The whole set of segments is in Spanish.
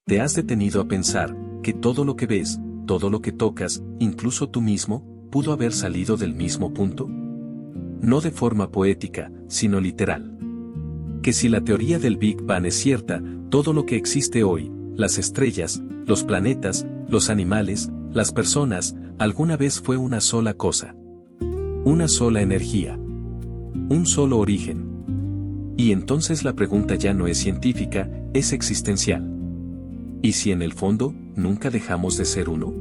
¿Te has detenido a pensar que todo lo que ves, todo lo que tocas, incluso tú mismo, pudo haber salido del mismo punto? No de forma poética, sino literal. Que si la teoría del Big Bang es cierta, todo lo que existe hoy, las estrellas, los planetas, los animales, las personas, alguna vez fue una sola cosa. Una sola energía. Un solo origen. Y entonces la pregunta ya no es científica, es existencial. ¿Y si en el fondo, nunca dejamos de ser uno?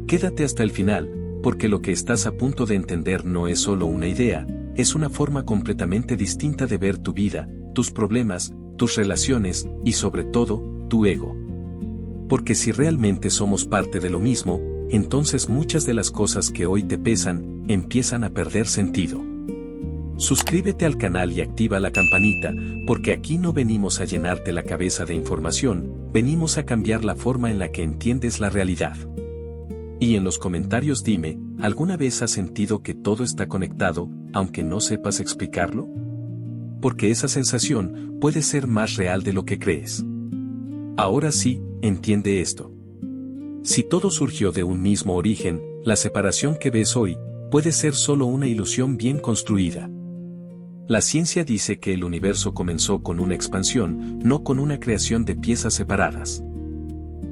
Quédate hasta el final, porque lo que estás a punto de entender no es solo una idea, es una forma completamente distinta de ver tu vida, tus problemas, tus relaciones, y sobre todo, tu ego. Porque si realmente somos parte de lo mismo, entonces muchas de las cosas que hoy te pesan, empiezan a perder sentido. Suscríbete al canal y activa la campanita, porque aquí no venimos a llenarte la cabeza de información, venimos a cambiar la forma en la que entiendes la realidad. Y en los comentarios dime, ¿alguna vez has sentido que todo está conectado, aunque no sepas explicarlo? Porque esa sensación puede ser más real de lo que crees. Ahora sí, entiende esto. Si todo surgió de un mismo origen, la separación que ves hoy, puede ser solo una ilusión bien construida. La ciencia dice que el universo comenzó con una expansión, no con una creación de piezas separadas.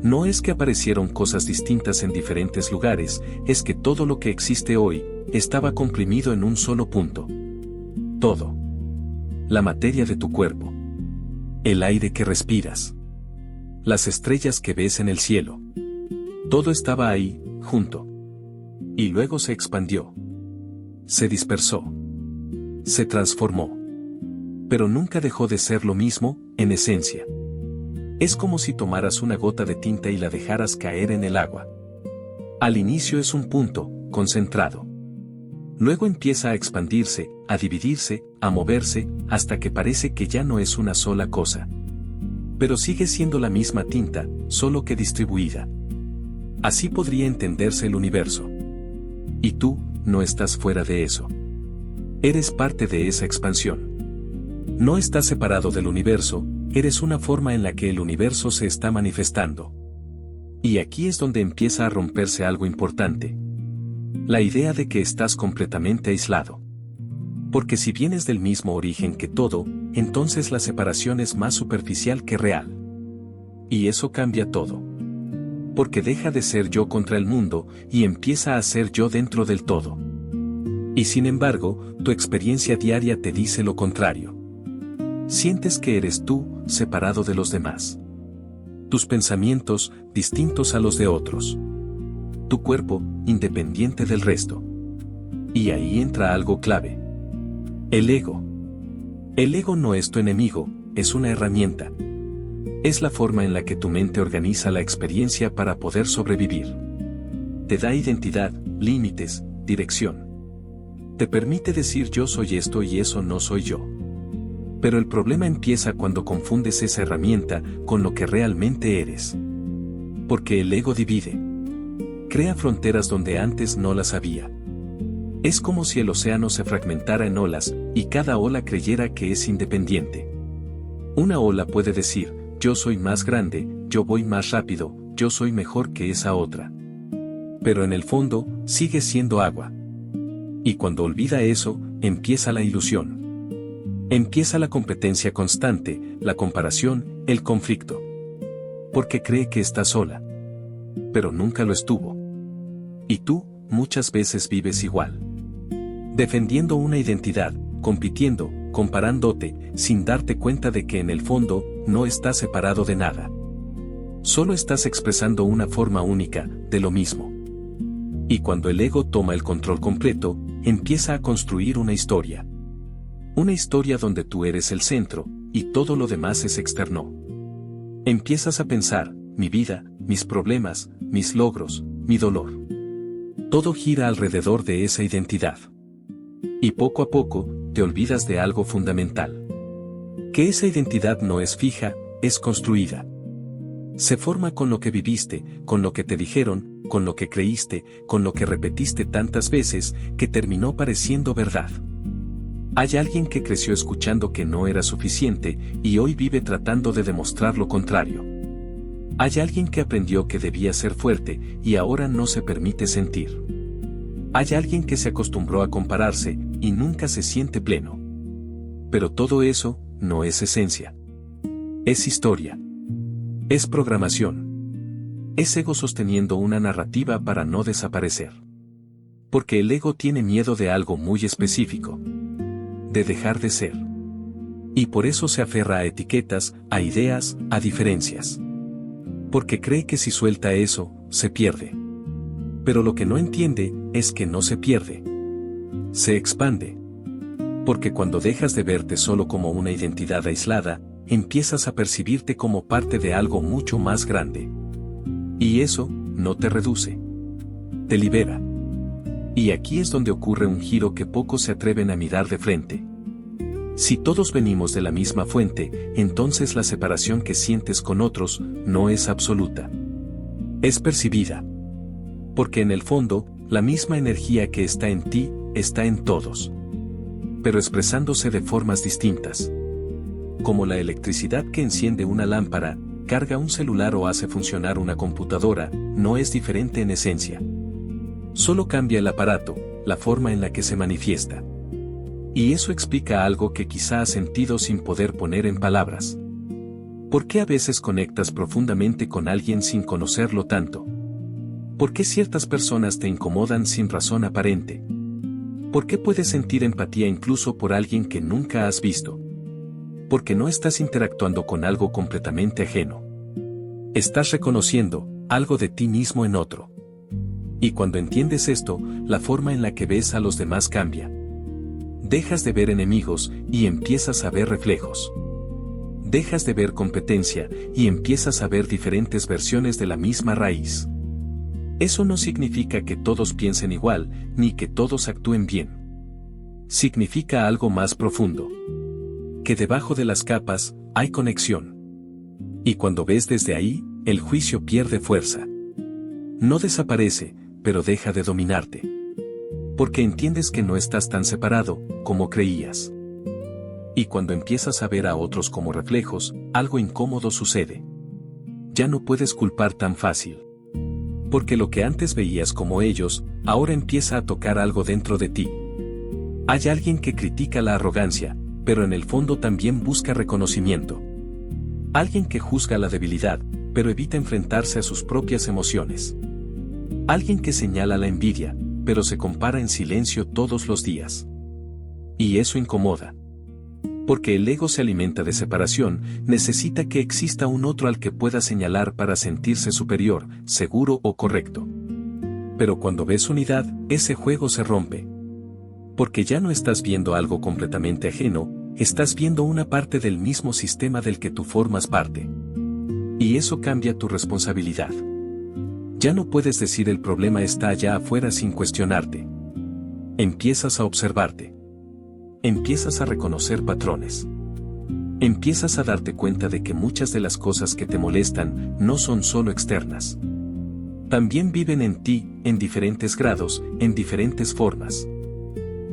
No es que aparecieron cosas distintas en diferentes lugares, es que todo lo que existe hoy, estaba comprimido en un solo punto. Todo. La materia de tu cuerpo. El aire que respiras. Las estrellas que ves en el cielo. Todo estaba ahí, junto. Y luego se expandió. Se dispersó. Se transformó. Pero nunca dejó de ser lo mismo, en esencia. Es como si tomaras una gota de tinta y la dejaras caer en el agua. Al inicio es un punto, concentrado. Luego empieza a expandirse, a dividirse, a moverse, hasta que parece que ya no es una sola cosa. Pero sigue siendo la misma tinta, solo que distribuida. Así podría entenderse el universo. Y tú, no estás fuera de eso. Eres parte de esa expansión. No estás separado del universo, eres una forma en la que el universo se está manifestando. Y aquí es donde empieza a romperse algo importante. La idea de que estás completamente aislado. Porque si vienes del mismo origen que todo, entonces la separación es más superficial que real. Y eso cambia todo. Porque deja de ser yo contra el mundo, y empieza a ser yo dentro del todo. Y sin embargo, tu experiencia diaria te dice lo contrario. Sientes que eres tú, separado de los demás. Tus pensamientos, distintos a los de otros. Tu cuerpo, independiente del resto. Y ahí entra algo clave. El ego. El ego no es tu enemigo, es una herramienta. Es la forma en la que tu mente organiza la experiencia para poder sobrevivir. Te da identidad, límites, dirección. Te permite decir yo soy esto y eso no soy yo. Pero el problema empieza cuando confundes esa herramienta con lo que realmente eres. Porque el ego divide. Crea fronteras donde antes no las había. Es como si el océano se fragmentara en olas, y cada ola creyera que es independiente. Una ola puede decir, yo soy más grande, yo voy más rápido, yo soy mejor que esa otra. Pero en el fondo, sigue siendo agua. Y cuando olvida eso, empieza la ilusión. Empieza la competencia constante, la comparación, el conflicto. Porque cree que está sola. Pero nunca lo estuvo. Y tú, muchas veces vives igual. Defendiendo una identidad, compitiendo, comparándote, sin darte cuenta de que en el fondo, no estás separado de nada. Solo estás expresando una forma única, de lo mismo. Y cuando el ego toma el control completo, empieza a construir una historia. Una historia donde tú eres el centro, y todo lo demás es externo. Empiezas a pensar, mi vida, mis problemas, mis logros, mi dolor. Todo gira alrededor de esa identidad. Y poco a poco, te olvidas de algo fundamental. Que esa identidad no es fija, es construida. Se forma con lo que viviste, con lo que te dijeron, con lo que creíste, con lo que repetiste tantas veces, que terminó pareciendo verdad. Hay alguien que creció escuchando que no era suficiente, y hoy vive tratando de demostrar lo contrario. Hay alguien que aprendió que debía ser fuerte y ahora no se permite sentir. Hay alguien que se acostumbró a compararse y nunca se siente pleno. Pero todo eso no es esencia. Es historia. Es programación. Es ego sosteniendo una narrativa para no desaparecer. Porque el ego tiene miedo de algo muy específico. De dejar de ser. Y por eso se aferra a etiquetas, a ideas, a diferencias. Porque cree que si suelta eso, se pierde. Pero lo que no entiende es que no se pierde. Se expande. Porque cuando dejas de verte solo como una identidad aislada, empiezas a percibirte como parte de algo mucho más grande. Y eso no te reduce. Te libera. Y aquí es donde ocurre un giro que pocos se atreven a mirar de frente. Si todos venimos de la misma fuente, entonces la separación que sientes con otros no es absoluta. Es percibida. Porque en el fondo, la misma energía que está en ti, está en todos. Pero expresándose de formas distintas. Como la electricidad que enciende una lámpara, carga un celular o hace funcionar una computadora, no es diferente en esencia. Solo cambia el aparato, la forma en la que se manifiesta. Y eso explica algo que quizá has sentido sin poder poner en palabras. ¿Por qué a veces conectas profundamente con alguien sin conocerlo tanto? ¿Por qué ciertas personas te incomodan sin razón aparente? ¿Por qué puedes sentir empatía incluso por alguien que nunca has visto? Porque no estás interactuando con algo completamente ajeno. Estás reconociendo algo de ti mismo en otro. Y cuando entiendes esto, la forma en la que ves a los demás cambia. Dejas de ver enemigos y empiezas a ver reflejos. Dejas de ver competencia y empiezas a ver diferentes versiones de la misma raíz. Eso no significa que todos piensen igual, ni que todos actúen bien. Significa algo más profundo. Que debajo de las capas, hay conexión. Y cuando ves desde ahí, el juicio pierde fuerza. No desaparece, pero deja de dominarte. Porque entiendes que no estás tan separado, como creías. Y cuando empiezas a ver a otros como reflejos, algo incómodo sucede. Ya no puedes culpar tan fácil. Porque lo que antes veías como ellos, ahora empieza a tocar algo dentro de ti. Hay alguien que critica la arrogancia, pero en el fondo también busca reconocimiento. Alguien que juzga la debilidad, pero evita enfrentarse a sus propias emociones. Alguien que señala la envidia, pero se compara en silencio todos los días. Y eso incomoda. Porque el ego se alimenta de separación, necesita que exista un otro al que pueda señalar para sentirse superior, seguro o correcto. Pero cuando ves unidad, ese juego se rompe. Porque ya no estás viendo algo completamente ajeno, estás viendo una parte del mismo sistema del que tú formas parte. Y eso cambia tu responsabilidad. Ya no puedes decir el problema está allá afuera sin cuestionarte. Empiezas a observarte. Empiezas a reconocer patrones. Empiezas a darte cuenta de que muchas de las cosas que te molestan no son solo externas. También viven en ti, en diferentes grados, en diferentes formas.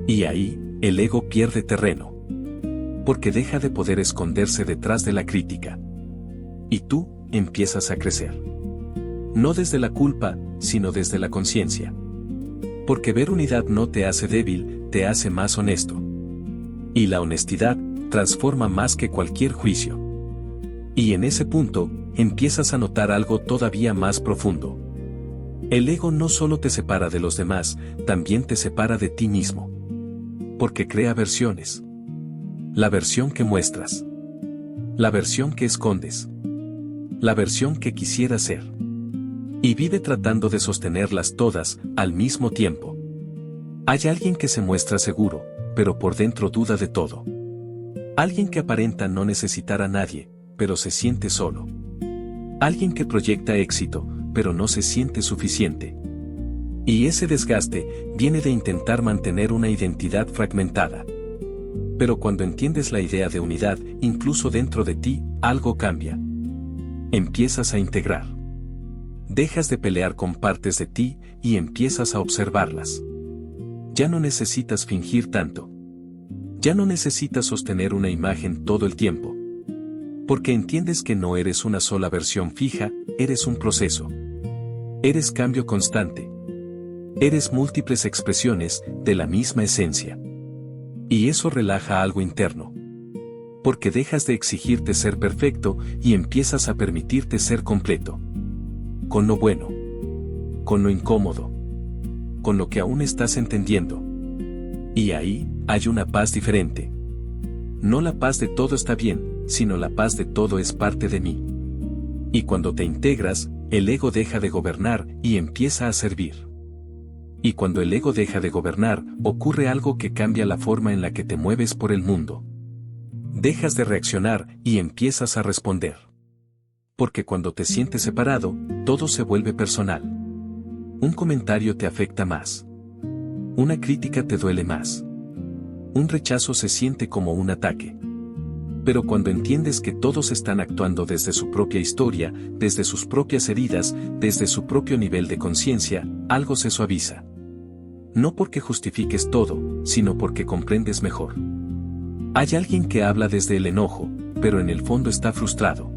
Y ahí, el ego pierde terreno. Porque deja de poder esconderse detrás de la crítica. Y tú, empiezas a crecer. No desde la culpa, sino desde la conciencia. Porque ver unidad no te hace débil, te hace más honesto. Y la honestidad transforma más que cualquier juicio. Y en ese punto, empiezas a notar algo todavía más profundo. El ego no solo te separa de los demás, también te separa de ti mismo. Porque crea versiones. La versión que muestras. La versión que escondes. La versión que quisieras ser. Y vive tratando de sostenerlas todas, al mismo tiempo. Hay alguien que se muestra seguro, pero por dentro duda de todo. Alguien que aparenta no necesitar a nadie, pero se siente solo. Alguien que proyecta éxito, pero no se siente suficiente. Y ese desgaste viene de intentar mantener una identidad fragmentada. Pero cuando entiendes la idea de unidad, incluso dentro de ti, algo cambia. Empiezas a integrar. Dejas de pelear con partes de ti y empiezas a observarlas. Ya no necesitas fingir tanto. Ya no necesitas sostener una imagen todo el tiempo. Porque entiendes que no eres una sola versión fija, eres un proceso. Eres cambio constante. Eres múltiples expresiones de la misma esencia. Y eso relaja algo interno. Porque dejas de exigirte ser perfecto y empiezas a permitirte ser completo. Con lo bueno. Con lo incómodo. Con lo que aún estás entendiendo. Y ahí hay una paz diferente. No la paz de todo está bien, sino la paz de todo es parte de mí. Y cuando te integras, el ego deja de gobernar y empieza a servir. Y cuando el ego deja de gobernar, ocurre algo que cambia la forma en la que te mueves por el mundo. Dejas de reaccionar y empiezas a responder. Porque cuando te sientes separado, todo se vuelve personal. Un comentario te afecta más. Una crítica te duele más. Un rechazo se siente como un ataque. Pero cuando entiendes que todos están actuando desde su propia historia, desde sus propias heridas, desde su propio nivel de conciencia, algo se suaviza. No porque justifiques todo, sino porque comprendes mejor. Hay alguien que habla desde el enojo, pero en el fondo está frustrado.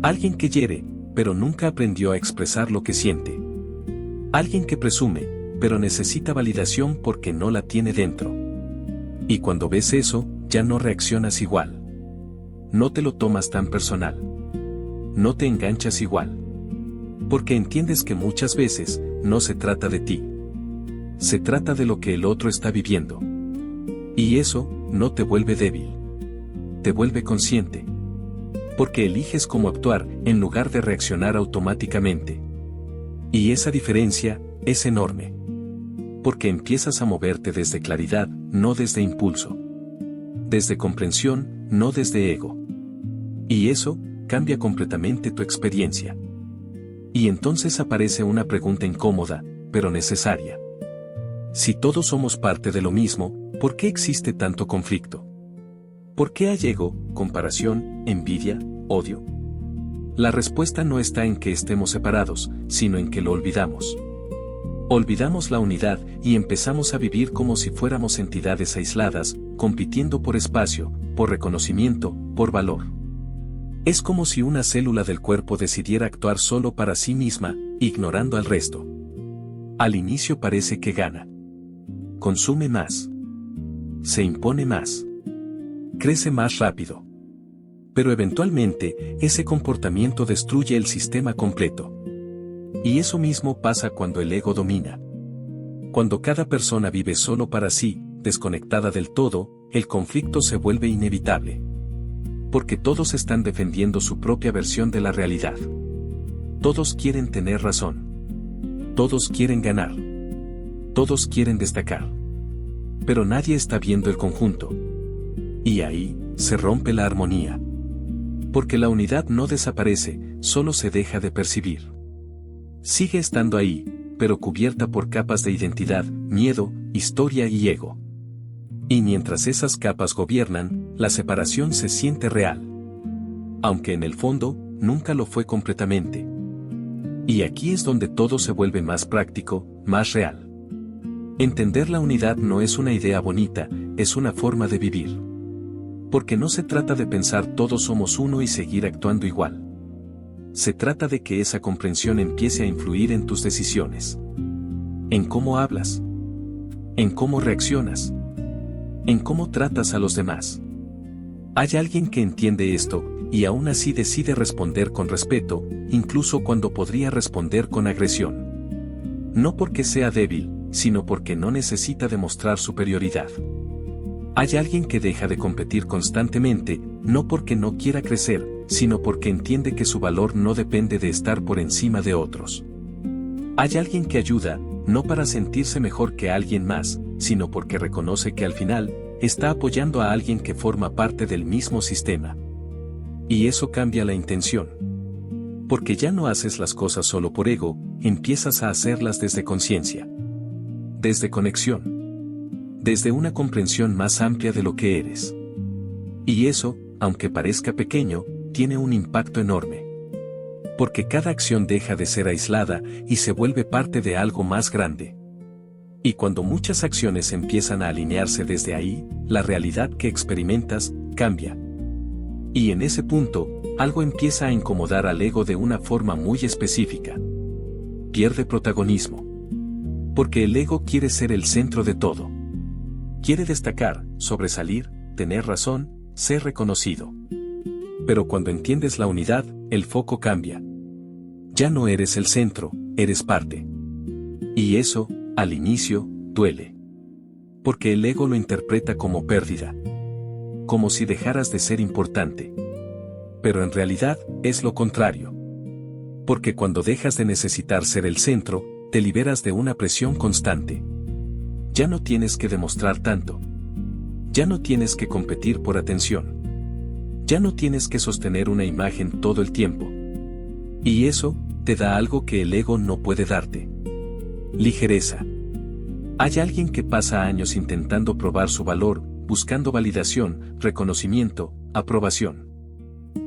Alguien que hiere, pero nunca aprendió a expresar lo que siente. Alguien que presume, pero necesita validación porque no la tiene dentro. Y cuando ves eso, ya no reaccionas igual. No te lo tomas tan personal. No te enganchas igual. Porque entiendes que muchas veces, no se trata de ti. Se trata de lo que el otro está viviendo. Y eso, no te vuelve débil. Te vuelve consciente. Porque eliges cómo actuar, en lugar de reaccionar automáticamente. Y esa diferencia, es enorme. Porque empiezas a moverte desde claridad, no desde impulso. Desde comprensión, no desde ego. Y eso, cambia completamente tu experiencia. Y entonces aparece una pregunta incómoda, pero necesaria. Si todos somos parte de lo mismo, ¿por qué existe tanto conflicto? ¿Por qué hay ego, comparación, envidia, odio? La respuesta no está en que estemos separados, sino en que lo olvidamos. Olvidamos la unidad y empezamos a vivir como si fuéramos entidades aisladas, compitiendo por espacio, por reconocimiento, por valor. Es como si una célula del cuerpo decidiera actuar solo para sí misma, ignorando al resto. Al inicio parece que gana. Consume más. Se impone más. Crece más rápido. Pero eventualmente, ese comportamiento destruye el sistema completo. Y eso mismo pasa cuando el ego domina. Cuando cada persona vive solo para sí, desconectada del todo, el conflicto se vuelve inevitable. Porque todos están defendiendo su propia versión de la realidad. Todos quieren tener razón. Todos quieren ganar. Todos quieren destacar. Pero nadie está viendo el conjunto. Y ahí, se rompe la armonía. Porque la unidad no desaparece, solo se deja de percibir. Sigue estando ahí, pero cubierta por capas de identidad, miedo, historia y ego. Y mientras esas capas gobiernan, la separación se siente real. Aunque en el fondo, nunca lo fue completamente. Y aquí es donde todo se vuelve más práctico, más real. Entender la unidad no es una idea bonita, es una forma de vivir. Porque no se trata de pensar todos somos uno y seguir actuando igual. Se trata de que esa comprensión empiece a influir en tus decisiones. En cómo hablas. En cómo reaccionas. En cómo tratas a los demás. Hay alguien que entiende esto, y aún así decide responder con respeto, incluso cuando podría responder con agresión. No porque sea débil, sino porque no necesita demostrar superioridad. Hay alguien que deja de competir constantemente, no porque no quiera crecer, sino porque entiende que su valor no depende de estar por encima de otros. Hay alguien que ayuda, no para sentirse mejor que alguien más, sino porque reconoce que al final, está apoyando a alguien que forma parte del mismo sistema. Y eso cambia la intención. Porque ya no haces las cosas solo por ego, empiezas a hacerlas desde conciencia. Desde conexión. Desde una comprensión más amplia de lo que eres. Y eso, aunque parezca pequeño, tiene un impacto enorme. Porque cada acción deja de ser aislada y se vuelve parte de algo más grande. Y cuando muchas acciones empiezan a alinearse desde ahí, la realidad que experimentas, cambia. Y en ese punto, algo empieza a incomodar al ego de una forma muy específica. Pierde protagonismo. Porque el ego quiere ser el centro de todo. Quiere destacar, sobresalir, tener razón, ser reconocido. Pero cuando entiendes la unidad, el foco cambia. Ya no eres el centro, eres parte. Y eso, al inicio, duele. Porque el ego lo interpreta como pérdida. Como si dejaras de ser importante. Pero en realidad, es lo contrario. Porque cuando dejas de necesitar ser el centro, te liberas de una presión constante. Ya no tienes que demostrar tanto. Ya no tienes que competir por atención. Ya no tienes que sostener una imagen todo el tiempo. Y eso, te da algo que el ego no puede darte. Ligereza. Hay alguien que pasa años intentando probar su valor, buscando validación, reconocimiento, aprobación.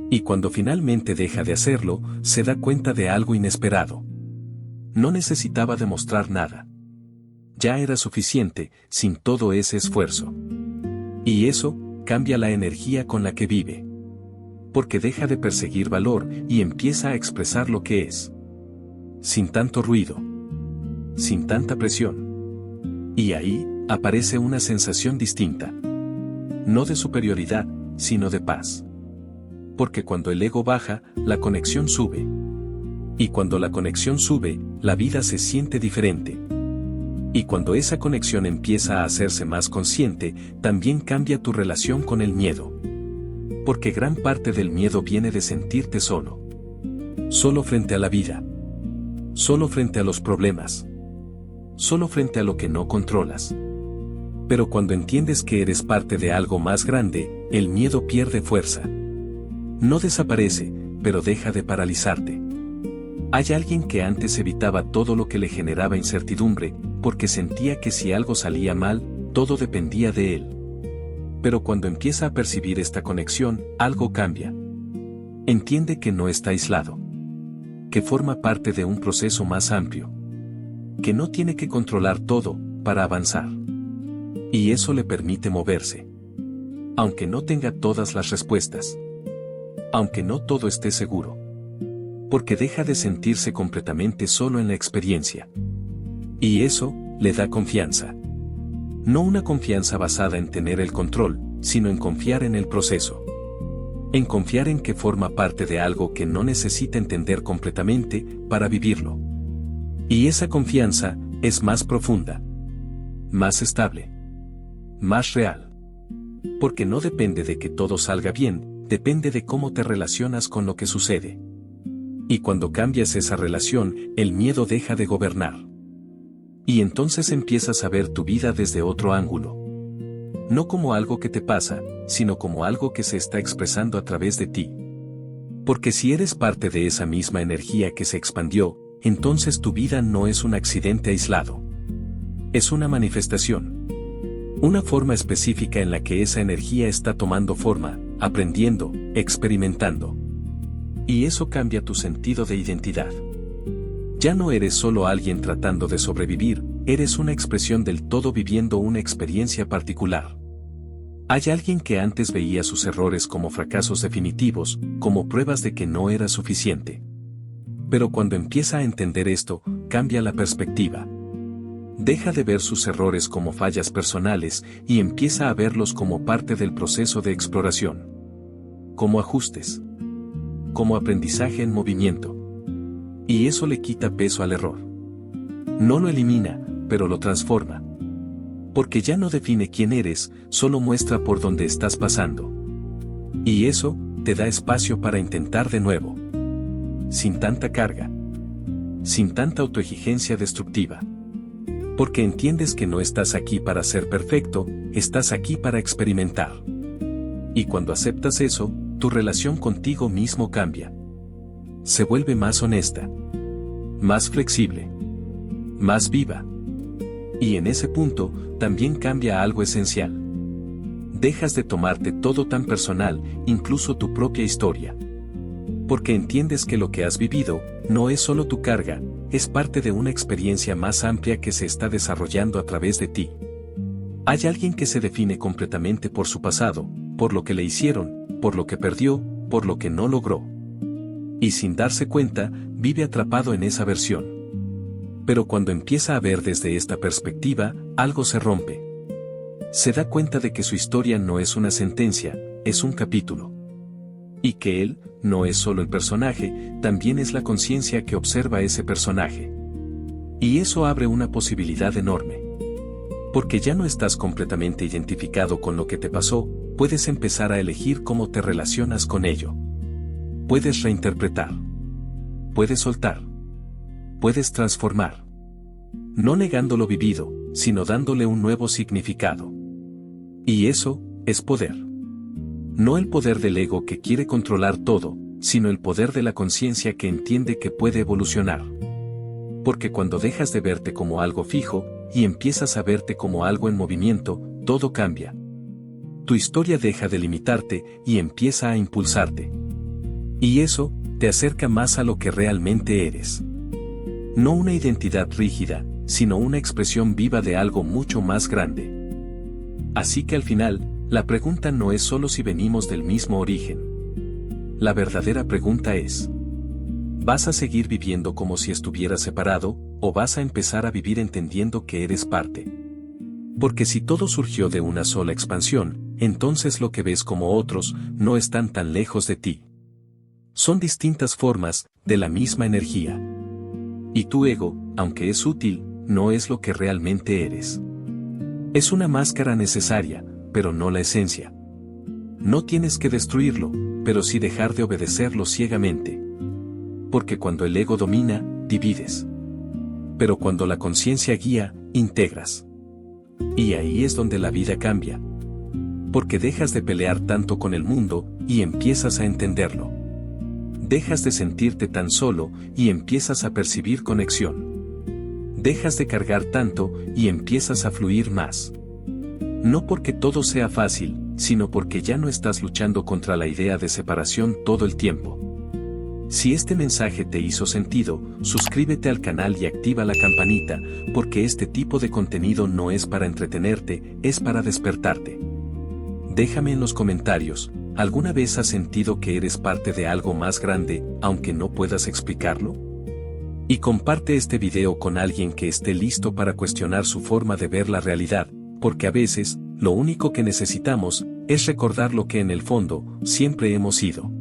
Y cuando finalmente deja de hacerlo, se da cuenta de algo inesperado. No necesitaba demostrar nada. Ya era suficiente, sin todo ese esfuerzo. Y eso, cambia la energía con la que vive. Porque deja de perseguir valor y empieza a expresar lo que es. Sin tanto ruido. Sin tanta presión. Y ahí, aparece una sensación distinta. No de superioridad, sino de paz. Porque cuando el ego baja, la conexión sube. Y cuando la conexión sube, la vida se siente diferente. Y cuando esa conexión empieza a hacerse más consciente, también cambia tu relación con el miedo. Porque gran parte del miedo viene de sentirte solo. Solo frente a la vida. Solo frente a los problemas. Solo frente a lo que no controlas. Pero cuando entiendes que eres parte de algo más grande, el miedo pierde fuerza. No desaparece, pero deja de paralizarte. Hay alguien que antes evitaba todo lo que le generaba incertidumbre, porque sentía que si algo salía mal, todo dependía de él. Pero cuando empieza a percibir esta conexión, algo cambia. Entiende que no está aislado. Que forma parte de un proceso más amplio. Que no tiene que controlar todo, para avanzar. Y eso le permite moverse. Aunque no tenga todas las respuestas. Aunque no todo esté seguro. Porque deja de sentirse completamente solo en la experiencia. Y eso, le da confianza. No una confianza basada en tener el control, sino en confiar en el proceso. En confiar en que forma parte de algo que no necesita entender completamente, para vivirlo. Y esa confianza, es más profunda. Más estable. Más real. Porque no depende de que todo salga bien, depende de cómo te relacionas con lo que sucede. Y cuando cambias esa relación, el miedo deja de gobernar. Y entonces empiezas a ver tu vida desde otro ángulo. No como algo que te pasa, sino como algo que se está expresando a través de ti. Porque si eres parte de esa misma energía que se expandió, entonces tu vida no es un accidente aislado. Es una manifestación. Una forma específica en la que esa energía está tomando forma, aprendiendo, experimentando. Y eso cambia tu sentido de identidad. Ya no eres solo alguien tratando de sobrevivir, eres una expresión del todo viviendo una experiencia particular. Hay alguien que antes veía sus errores como fracasos definitivos, como pruebas de que no era suficiente. Pero cuando empieza a entender esto, cambia la perspectiva. Deja de ver sus errores como fallas personales y empieza a verlos como parte del proceso de exploración. Como ajustes. Como aprendizaje en movimiento. Y eso le quita peso al error. No lo elimina, pero lo transforma. Porque ya no define quién eres, solo muestra por dónde estás pasando. Y eso, te da espacio para intentar de nuevo. Sin tanta carga. Sin tanta autoexigencia destructiva. Porque entiendes que no estás aquí para ser perfecto, estás aquí para experimentar. Y cuando aceptas eso, tu relación contigo mismo cambia. Se vuelve más honesta. Más flexible. Más viva. Y en ese punto, también cambia algo esencial. Dejas de tomarte todo tan personal, incluso tu propia historia. Porque entiendes que lo que has vivido, no es solo tu carga, es parte de una experiencia más amplia que se está desarrollando a través de ti. Hay alguien que se define completamente por su pasado, por lo que le hicieron, por lo que perdió, por lo que no logró. Y sin darse cuenta, vive atrapado en esa versión. Pero cuando empieza a ver desde esta perspectiva, algo se rompe. Se da cuenta de que su historia no es una sentencia, es un capítulo. Y que él, no es solo el personaje, también es la conciencia que observa ese personaje. Y eso abre una posibilidad enorme. Porque ya no estás completamente identificado con lo que te pasó, puedes empezar a elegir cómo te relacionas con ello. Puedes reinterpretar. Puedes soltar. Puedes transformar. No negando lo vivido, sino dándole un nuevo significado. Y eso, es poder. No el poder del ego que quiere controlar todo, sino el poder de la conciencia que entiende que puede evolucionar. Porque cuando dejas de verte como algo fijo, y empiezas a verte como algo en movimiento, todo cambia. Tu historia deja de limitarte y empieza a impulsarte. Y eso, te acerca más a lo que realmente eres. No una identidad rígida, sino una expresión viva de algo mucho más grande. Así que al final, la pregunta no es solo si venimos del mismo origen. La verdadera pregunta es: ¿vas a seguir viviendo como si estuvieras separado, o vas a empezar a vivir entendiendo que eres parte? Porque si todo surgió de una sola expansión, entonces lo que ves como otros, no están tan lejos de ti. Son distintas formas, de la misma energía. Y tu ego, aunque es útil, no es lo que realmente eres. Es una máscara necesaria, pero no la esencia. No tienes que destruirlo, pero sí dejar de obedecerlo ciegamente. Porque cuando el ego domina, divides. Pero cuando la conciencia guía, integras. Y ahí es donde la vida cambia. Porque dejas de pelear tanto con el mundo, y empiezas a entenderlo. Dejas de sentirte tan solo, y empiezas a percibir conexión. Dejas de cargar tanto, y empiezas a fluir más. No porque todo sea fácil, sino porque ya no estás luchando contra la idea de separación todo el tiempo. Si este mensaje te hizo sentido, suscríbete al canal y activa la campanita, porque este tipo de contenido no es para entretenerte, es para despertarte. Déjame en los comentarios, ¿alguna vez has sentido que eres parte de algo más grande, aunque no puedas explicarlo? Y comparte este video con alguien que esté listo para cuestionar su forma de ver la realidad, porque a veces, lo único que necesitamos, es recordar lo que en el fondo, siempre hemos sido.